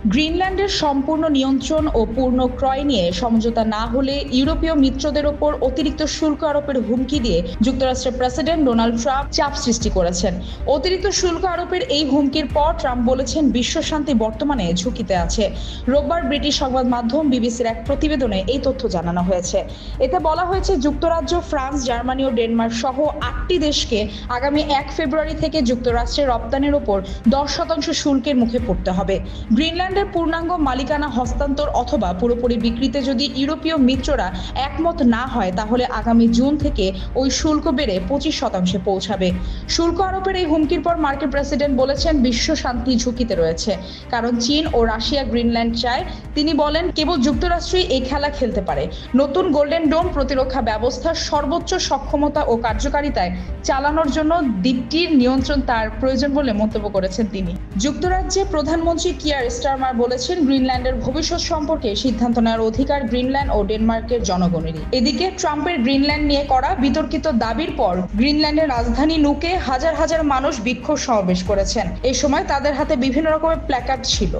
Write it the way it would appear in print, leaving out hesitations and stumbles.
গ্রিনল্যান্ডের সম্পূর্ণ নিয়ন্ত্রণ ও পূর্ণ ক্রয় নিয়ে সমঝোতা না হলে ইউরোপীয় মিত্রদের ওপর অতিরিক্ত শুল্ক আরোপের হুমকি দিয়ে যুক্তরাষ্ট্রের প্রেসিডেন্ট ডোনাল্ড ট্রাম্প চাপ সৃষ্টি করেছেন। অতিরিক্ত শুল্ক আরোপের এই হুমকির পর ট্রাম্প বলেছেন, বিশ্ব শান্তি বর্তমানে ঝুঁকিতে আছে। রোববার ব্রিটিশ সংবাদ মাধ্যম বিবিসির এক প্রতিবেদনে এই তথ্য জানানো হয়েছে। এতে বলা হয়েছে, যুক্তরাজ্য, ফ্রান্স, জার্মানি ও ডেনমার্ক সহ 8টি দেশকে আগামী 1 ফেব্রুয়ারি থেকে যুক্তরাষ্ট্রের রপ্তানির ওপর 10% শুল্কের মুখে পড়তে হবে। গ্রিনল্যান্ডের পূর্ণাঙ্গ মালিকানা হস্তান্তর অথবা পুরোপুরি বিক্রিতে যদি ইউরোপীয় মিত্ররা একমত না হয়, তাহলে আগামী জুন থেকে ওই শুল্ক বেড়ে 25% পৌঁছাবে। শুল্ক আরোপের এই হুমকির পর মার্কিন প্রেসিডেন্ট বলেছেন, বিশ্ব শান্তি ঝুঁকিতে রয়েছে, কারণ চীন ও রাশিয়া গ্রিনল্যান্ড চায়। তিনি বলেন, কেবল যুক্তরাষ্ট্রই এই খেলা খেলতে পারে। নতুন গোল্ডেন ডোম প্রতিরক্ষা ব্যবস্থার সর্বোচ্চ সক্ষমতা ও কার্যকারিতায় চালানোর জন্য দ্বীপটির নিয়ন্ত্রণ তার প্রয়োজন বলে মন্তব্য করেছেন তিনি। যুক্তরাজ্যে প্রধানমন্ত্রী কিয়ার স্টারমার বলেছেন, গ্রিনল্যান্ডের ভবিষ্যৎ সম্পর্কে সিদ্ধান্ত নেওয়ার অধিকার গ্রিনল্যান্ড ও ডেনমার্কের জনগণেরই। এদিকে ট্রাম্পের গ্রিনল্যান্ড নিয়ে করা বিতর্কিত দাবির পর গ্রিনল্যান্ডের রাজধানী নুকে হাজার হাজার মানুষ বিক্ষোভ সমাবেশ করেছেন। এই সময় তাদের হাতে বিভিন্ন রকমের প্ল্যাকার্ড ছিল।